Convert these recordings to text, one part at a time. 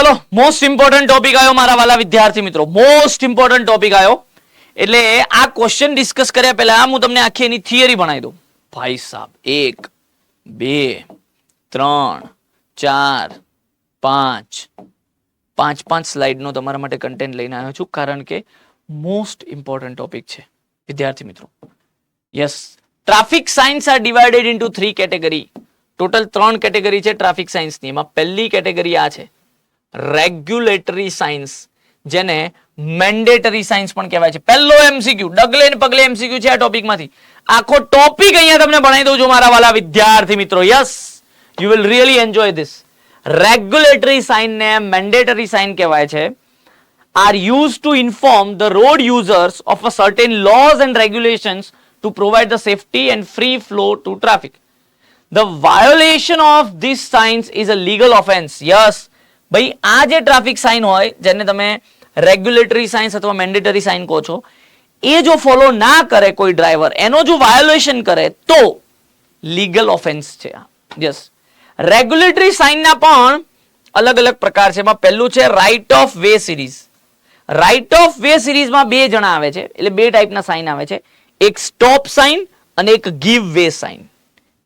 ચલો most important topic આવ્યો મારા વાલા વિદ્યાર્થી મિત્રો, મોસ્ટ ઇમ્પોર્ટન્ટ ટોપિક આવ્યો. એટલે આ ક્વેશ્ચન ડિસ્કસ કર્યા પહેલા હું તમને આખી એની થિયરી ભણાવી દઉં. ભાઈ સાહેબ 1 2 3 4 5 સ્લાઇડ નો તમારા માટે કન્ટેન્ટ લઈને આવ્યો છું, કારણ કે મોસ્ટ ઇમ્પોર્ટન્ટ ટોપિક છે વિદ્યાર્થી મિત્રો. Yes, traffic science are divided into 3 category. Total 3 category છે ટ્રાફિક સાયન્સની. એમાં પહેલી કેટેગરી આ છે રેગ્યુલેટરી સાયન્સ, જેને મેન્ડેટરી સાયન્સ પણ કહેવાય છે. પહેલો એમસીક્યુ, ડગલે ને પગલે એમસીક્યુ છે આ ટોપિકમાંથી. આખો ટોપિક અહીંયા તમને ભણાવી દઉં છું મારા વાલા વિદ્યાર્થી મિત્રો. Yes, you will really enjoy this. Regulatory sign ને મેન્ડેટરી સાઇન કહેવાય છે. Are use to inform the road users of a certain laws and regulations to provide the safety and free flow to traffic. The violation of this signs is a legal offense. Yes, ભાઈ આ જે traffic sign હોય, જેને તમે regulatory science અથવા mandatory sign કહો છો, એ જો ફોલો ના કરે કોઈ ડ્રાઈવર, એનો જો વાયોલેશન કરે તો લીગલ ઓફેન્સ છે. યસ, રેગ્યુલેટરી સાઇનના પણ અલગ અલગ પ્રકાર છે. એમાં પહેલું છે right of way series. Right of way સિરીઝમાં બે જણા આવે છે, એટલે બે ટાઈપના સાઇન આવે છે. એક સ્ટોપ સાઇન અને એક give way sign.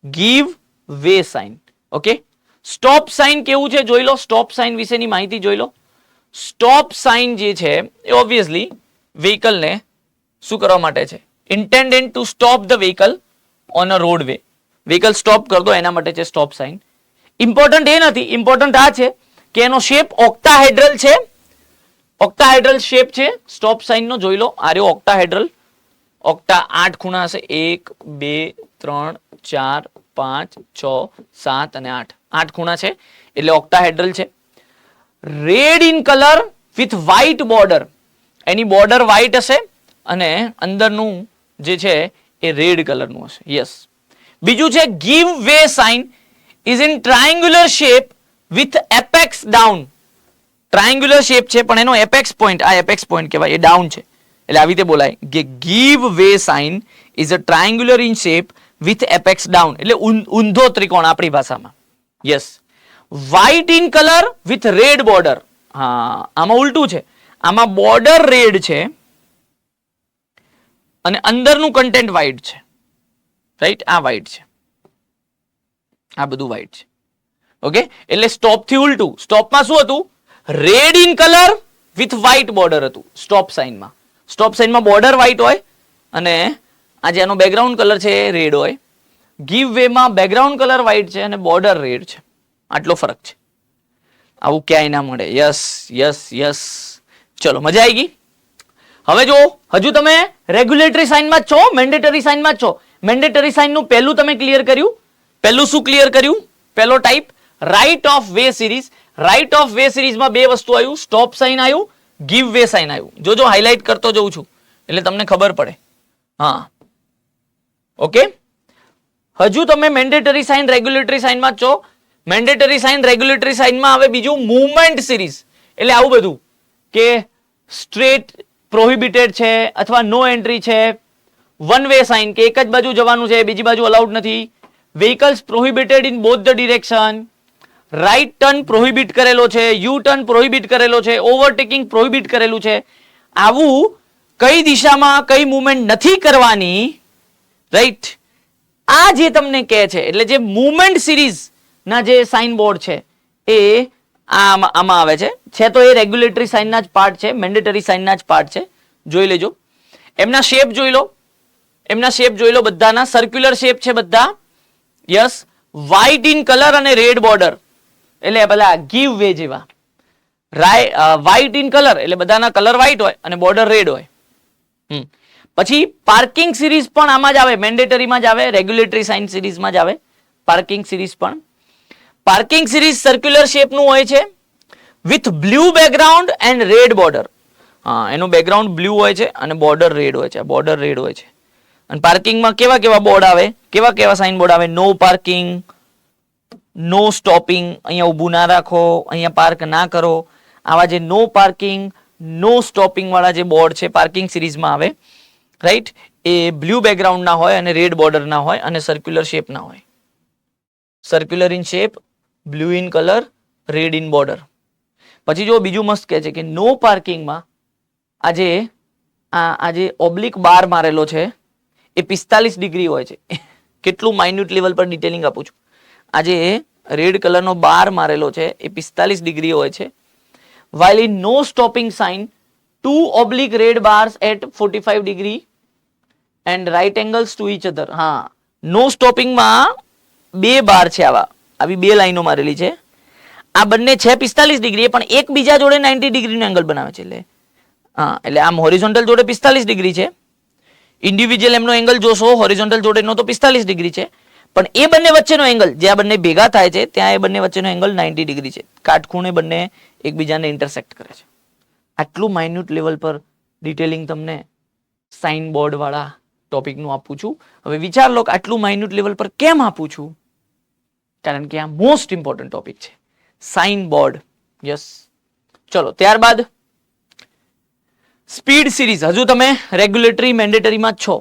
Give way sign. Okay, stop sign કેવું છે જોઈ લો. સ્ટોપ સાઇન વિશેની માહિતી જોઈ લો. સ્ટોપ સાઇન જે છે એ ઓબ્વિયસલી વ્હીકલને શું કરવા માટે છે? Intended to stop the vehicle on a roadway. Vehicle stop કર દો એના માટે છે સ્ટોપ સાઇન. ઇમ્પોર્ટન્ટ એ નથી, ઇમ્પોર્ટન્ટ આ છે કે એનો શેપ ઓક્ટાહેડ્રલ છે. ઓક્ટાહેડ્રલ શેપ છે સ્ટોપ સાઇન નો. જોઈ લો, આ રહ્યો ઓક્ટાહેડ્રલ. ઓક્ટા 8 ખૂણા હશે. 1 2 3 4 5 6 7 અને 8. 8 ખૂણા છે એટલે ઓક્ટાહેડ્રલ છે. Red in colour with white border. Any border white હશે અને અંદરનું જે છે એ રેડ કલરનું હશે. યસ. બીજું છે give way sign is in triangular shape with apex down. Triangular shape છે પણ એનો એપેક્સ પોઈન્ટ, આ એપેક્સ પોઈન્ટ કહેવાય, એ ડાઉન છે. એટલે આવી રીતે બોલાય કે give way sign is a triangular in shape with apex down, એટલે ઊંધો ત્રિકોણ આપણી ભાષામાં. Yes. White in colour with red border. હા, આમાં ઉલટું છે. આમાં બોર્ડર રેડ છે અને અંદરનું કન્ટેન્ટ વ્હાઇટ છે. રાઈટ, આ વ્હાઇટ છે, આ બધું વ્હાઇટ છે. ઓકે, એટલે સ્ટોપ થી ઉલટું. સ્ટોપમાં શું હતું? Red in colour with white border હતું સ્ટોપ સાઇનમાં. સ્ટોપ સાઇનમાં બોર્ડર વ્હાઇટ હોય અને આ જેનો બેકગ્રાઉન્ડ કલર છે એ રેડ હોય. ગીવ વેમાં બેકગ્રાઉન્ડ કલર વ્હાઇટ છે અને બોર્ડર રેડ છે. આટલો ફરક છે. આવું ક્યાંય ના મળે. Yes yes yes. ચલો, મજા આવી ગઈ. હવે જો હજુ તમે રેગ્યુલેટરી સાઇનમાં જ છો, મેન્ડેટરી સાઇનમાં જ છો. મેન્ડેટરી સાઇનનું પહેલું તમે ક્લિયર કર્યું. પહેલું શું ક્લિયર કર્યું? પહેલો type right of way series. Right of way સિરીઝમાં બે વસ્તુ આવ્યું, સ્ટોપ સાઇન આવ્યું, ગીવ વે સાઇન આવ્યું. જો હાઇલાઇટ કરતો જઉં છું એટલે તમને ખબર પડે. હા, ઓકે. હજુ તમે મેન્ડેટરી સાઇન રેગ્યુલેટરી સાઇનમાં જ છો. મેન્ડેટરી સાઇન રેગ્યુલેટરી સાઇનમાં આવે બીજું મૂવમેન્ટ સિરીઝ. એટલે આવું બધું કે સ્ટ્રેટ પ્રોહિબિટેડ છે અથવા નો એન્ટ્રી છે. વન વે સાઇન કે એક જ બાજુ જવાનું છે, બીજી બાજુ અલાઉડ નથી. Vehicles prohibited in both the direction. Right turn prohibit કરેલો છે, યુ ટર્ન પ્રોહિબિટ કરેલો છે, ઓવરટેકિંગ પ્રોહિબિટ કરેલું છે. આવું કઈ દિશામાં કઈ મૂવમેન્ટ નથી કરવાની, રાઈટ, આ જે તમને કહે છે. એટલે જે મૂવમેન્ટ સિરીઝ ના જે સાઇન બોર્ડ છે એ આમાં આવે છે. તો એ રેગ્યુલેટરી સાઇનના જ પાર્ટ છે, મેન્ડેટરી સાઇનના જ પાર્ટ છે. જોઈ લેજો. એમના શેપ જોઈ લો. એમના શેપ જોઈ લો. બધાના સર્ક્યુલર શેપ છે બધા. યસ. વ્હાઇટ ઇન કલર અને રેડ બોર્ડર, એટલે પેલા ગીવ વે જેવા. વ્હાઇટ ઇન કલર એટલે બધાના કલર વ્હાઇટ હોય અને બોર્ડર રેડ હોય. પછી પાર્કિંગ સિરીઝ પણ આમાં જ આવે, મેન્ડેટરીમાં જ આવે, રેગ્યુલેટરી સાઇન સિરીઝમાં જ આવે પાર્કિંગ સિરીઝ પણ. પાર્કિંગ સિરીઝ સર્ક્યુલર શેપનું હોય છે with blue background and red border. હા, એનું બેકગ્રાઉન્ડ બ્લુ હોય છે અને બોર્ડર રેડ હોય છે. બોર્ડર રેડ હોય છે. અને પાર્કિંગમાં કેવા કેવા બોર્ડ આવે, કેવા કેવા સાઇન બોર્ડ આવે? નો પાર્કિંગ, નો સ્ટોપિંગ, અહીંયા ઊભું ના રાખો, અહીંયા પાર્ક ના કરો. આવા જે નો પાર્કિંગ, નો સ્ટોપિંગ વાળા જે બોર્ડ છે પાર્કિંગ સિરીઝમાં આવે, રાઈટ, એ બ્લુ બેકગ્રાઉન્ડ ના હોય અને રેડ બોર્ડર ના હોય અને સર્ક્યુલર શેપ ના હોય. Circular in shape, blue in colour, red in border. પછી જો બીજું મસ્ત કહે છે કે નો પાર્કિંગમાં આજે ઓબ્લિક બાર મારેલો છે એ 45 ડિગ્રી હોય છે. કેટલું માઇન્યુટ લેવલ પર ડિટેલિંગ આપું છું. આજે રેડ કલરનો બાર મારેલો છે એ 45 ડિગ્રી હોય છે. while in no stopping sign 2 oblique red bars at 45 degree and right angles to each other. હા, નો સ્ટોપિંગમાં બે બાર છે, આવી બે લાઈનો મારેલી છે. આ બંને છે 45 ડિગ્રી પણ એકબીજા જોડે 90 ડિગ્રીનો એંગલ બનાવે છે. એટલે આમ હોરિઝોન્ટલ જોડે 45 ડિગ્રી છે, ઇન્ડિવિજ્યુઅલ એમનો એંગલ જોશો હોરિઝોન્ટલ જોડેનો તો 45 ડિગ્રી છે, પણ એ બંને વચ્ચેનો એંગલ જે આ બંને ભેગા થાય છે ત્યાં એ બંને વચ્ચેનો એંગલ 90 ડિગ્રી છે. કાટખૂણે બંને એકબીજાને ઇન્ટરસેક્ટ કરે છે. આટલું માઇન્યુટ લેવલ પર ડિટેલિંગ તમને સાઇન બોર્ડ વાળા ટોપિકનું આપું છું. હવે વિચાર લો કે આટલું માઇન્યુટ લેવલ પર કેમ આપું છું? કારણ કે આ મોસ્ટ ઇમ્પોર્ટન્ટ ટોપિક છે, સાઇન બોર્ડ. યસ, ચલો ત્યારબાદ સ્પીડ સિરીઝ. હજુ તમે રેગ્યુલેટરી મેન્ડેટરીમાં જ છો,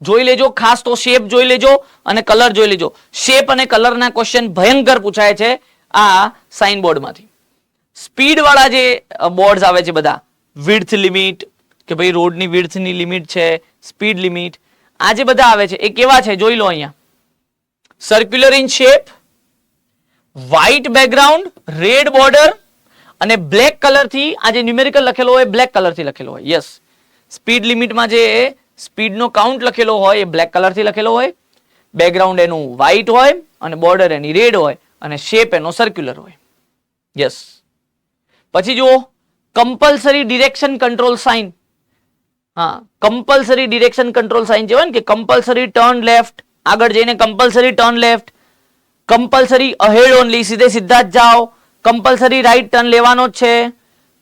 જોઈ લેજો. ખાસ તો શેપ જોઈ લેજો અને કલર જોઈ લેજો. શેપ અને કલરના ક્વેશ્ચન ભયંકર પૂછાય છે આ સાઇન બોર્ડમાંથી. સ્પીડ વાળા જે બોર્ડ્સ આવે છે બધા, વિડ્થ લિમિટ કે ભાઈ રોડની વિડ્થની લિમિટ છે, સ્પીડ લિમિટ, આ જે બધા આવે છે એ કેવા છે જોઈ લો. અહીંયા circular in shape, white background, red border અને બ્લેક કલરથી આ જે ન્યુમેરિકલ લખેલો હોય બ્લેક કલરથી લખેલો હોય. યસ, સ્પીડ લિમિટમાં જે સ્પીડનો કાઉન્ટ લખેલો હોય એ બ્લેક કલરથી લખેલો હોય, બેકગ્રાઉન્ડ એનું વ્હાઇટ હોય અને બોર્ડર એની રેડ હોય અને શેપ એનો સર્ક્યુલર હોય. યસ, પછી જુઓ કમ્પલસરી ડિરેક્શન કંટ્રોલ સાઇન. હા, કમ્પલસરી ડિરેક્શન કંટ્રોલ સાઇન જે હોય ને કે કમ્પલસરી ટર્ન લેફ્ટ, આગળ જઈને compulsory turn left, compulsory ahead only, સીધા જ જાઓ, કમ્પલસરી રાઈટ ટર્ન લેવાનો જ છે,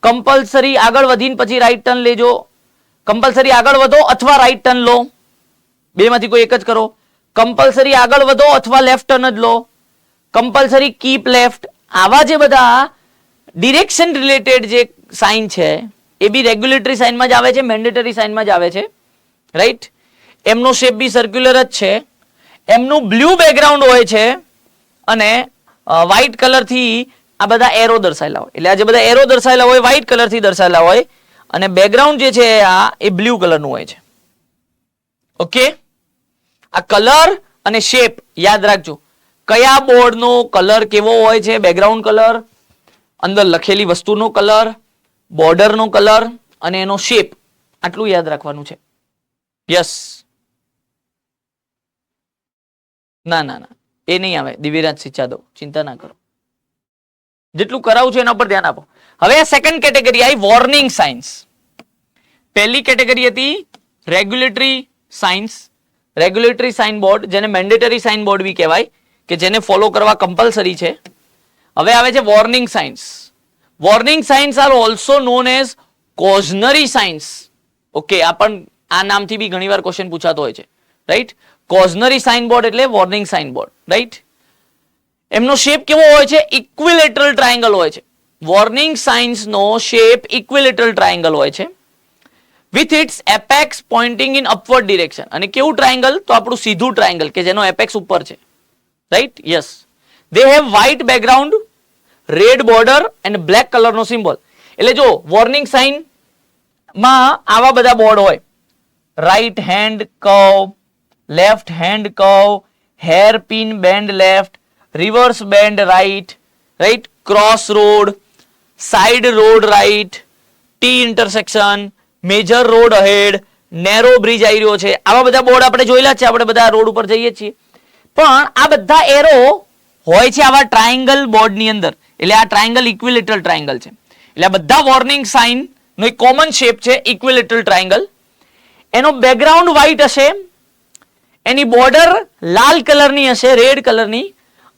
કમ્પલસરી આગળ વધીને પછી રાઈટ ટર્ન લેજો, કમ્પલસરી આગળ વધો અથવા રાઈટ ટર્ન લો, બેમાંથી કોઈ એક જ કરો, કમ્પલસરી આગળ વધો અથવા લેફ્ટ ટર્ન જ લો, કમ્પલસરી કીપ લેફ્ટ. આવા જે બધા ડિરેક્શન રિલેટેડ જે સાઇન છે એ બી રેગ્યુલેટરી સાઇનમાં જ આવે છે, મેન્ડેટરી સાઇનમાં જ આવે છે. રાઈટ, એમનો શેપ બી સર્ક્યુલર જ છે, એમનું બ્લુ બેકગ્રાઉન્ડ હોય છે અને વ્હાઇટ કલરથી આ બધા એરો દર્શાયેલા હોય. એટલે આ જે બધા એરો દર્શાયેલા હોય વ્હાઇટ કલરથી દર્શાયેલા હોય અને બેકગ્રાઉન્ડ જે છે આ એ બ્લુ કલરનું હોય છે. ઓકે, આ કલર અને શેપ યાદ રાખજો. કયા બોર્ડનો કલર કેવો હોય છે, બેકગ્રાઉન્ડ કલર, અંદર લખેલી વસ્તુનો કલર, બોર્ડરનો કલર અને એનો શેપ, આટલું યાદ રાખવાનું છે. યસ, ના એ નહીં આવે દિવ્યરાજ સિંચાદવ, ચિંતા ના કરો, જેટલું કરાવું છું એના પર ધ્યાન આપો. હવે આ સેકન્ડ કેટેગરી આવી વોર્નિંગ સાઇન્સ. પહેલી કેટેગરી હતી regulatory signs, regulatory sign board, જેને મેન્ડેટરી સાઇન બોર્ડ બી કહેવાય કે જેને ફોલો કરવા કમ્પલસરી છે. હવે આવે છે warning signs. Warning signs are also known as cautionary signs. Okay, આ નામથી બી ઘણીવાર ક્વેશ્ચન પૂછાતો હોય છે. રાઈટ, કોઝનરી સાઇન બોર્ડ એટલે વોર્નિંગ સાઇન બોર્ડ. રાઈટ, એમનો શેપ કેવો હોય છે? ઇક્વિલેટરલ ટ્રાયેંગલ હોય છે. વોર્નિંગ સાઇન્સ નો શેપ ઇક્વિલેટરલ ટ્રાયેંગલ હોય છે with its apex pointing in upward direction. અને કેવું ટ્રાયેંગલ? તો આપણું સીધું ટ્રાયેંગલ કે જેનો એપેક્સ ઉપર છે. Right, yes. they have white background, red border and black color નો સિમ્બોલ. એટલે જો વોર્નિંગ સાઇન માં આવા બધા બોર્ડ હોય, right hand curve, left hand curve, hairpin bend left, reverse bend right, right, cross road, side road right, T intersection, major road ahead, narrow bridge આવી રહ્યો છે. આવા બધા બોર્ડ આપણે જોયેલા છે, આપણે બધા રોડ ઉપર જઈએ છીએ. પણ આ બધા એરો હોય છે આવા ટ્રાયેંગલ બોર્ડની અંદર. એટલે આ ટ્રાયેંગલ ઇક્વિલેટરલ ટ્રાયેંગલ છે. એટલે આ બધા વોર્નિંગ સાઇન નો એક કોમન શેપ છે ઇક્વિલેટરલ ટ્રાયેંગલ. એનો બેકગ્રાઉન્ડ વ્હાઇટ હશે, એની બોર્ડર લાલ કલરની હશે, રેડ કલરની,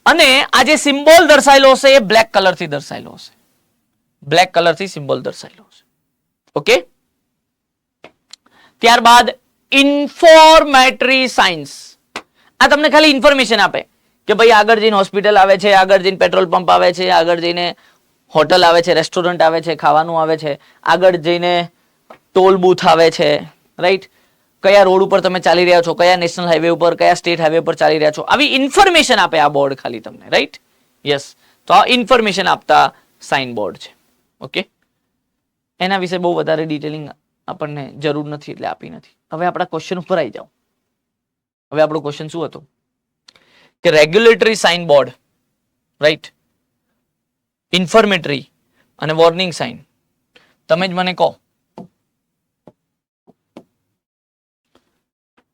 અને આ જે સિમ્બોલ દર્શાયેલો હશે એ બ્લેક કલરથી દર્શાયેલો હશે, બ્લેક કલરથી સિમ્બોલ દર્શાયેલો હશે. ઓકે, ત્યારબાદ ઇન્ફોર્મેટરી સાઇન્સ. આ તમને ખાલી ઇન્ફોર્મેશન આપે કે ભાઈ આગળ જઈને હોસ્પિટલ આવે છે, આગળ જઈને પેટ્રોલ પંપ આવે છે, આગળ જઈને હોટલ આવે છે, રેસ્ટોરન્ટ આવે છે, ખાવાનું આવે છે, આગળ જઈને ટોલ બૂથ આવે છે. રાઈટ, કયા રોડ ઉપર તમે ચાલી રહ્યા છો, કયા નેશનલ હાઈવે ઉપર, કયા સ્ટેટ હાઈવે ઉપર ચાલી રહ્યા છો, આવી ઇન્ફોર્મેશન આપે આ બોર્ડ ખાલી તમને. Right, yes. તો આ ઇન્ફોર્મેશન આપતા સાઇન બોર્ડ છે. ઓકે, એના વિશે બહુ વધારે ડિટેલિંગ આપણને જરૂર નથી એટલે આપી નથી. હવે આપણા ક્વેશ્ચન ઉપર આવી જાઓ. હવે આપણો ક્વેશ્ચન શું હતો કે રેગ્યુલેટરી સાઇન બોર્ડ, રાઈટ, ઇન્ફર્મેટરી અને વોર્નિંગ સાઇન, તમે જ મને કહો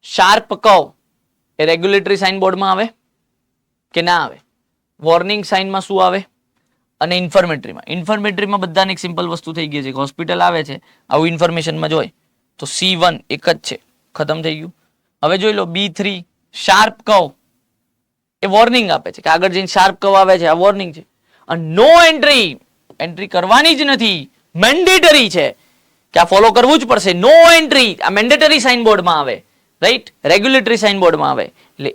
શાર્પ કર્વ એ રેગ્યુલેટરી સાઇન બોર્ડમાં આવે કે ના આવે? વોર્નિંગ સાઇનમાં શું આવે? અને ઇન્ફર્મેટરીમાં બધાને એક સિમ્પલ વસ્તુ થઈ ગઈ છે કે હોસ્પિટલ આવે છે, આવું ઇન્ફોર્મેશનમાં જોઈએ તો C1 એક જ છે, ખતમ થઈ ગયું. હવે જોઈ લો B3 શાર્પ કર્વ એ વોર્નિંગ આપે છે કે આગળ જઈને શાર્પ કર્વ આવે છે, આ વોર્નિંગ છે. અને નો એન્ટ્રી કરવાની જ નથી, મેન્ડેટરી છે કે આ ફોલો કરવું જ પડશે. નો એન્ટ્રી આ મેન્ડેટરી સાઇન બોર્ડમાં આવે, રાઈટ, રેગ્યુલેટરી સાઇન બોર્ડમાં આવે. એટલે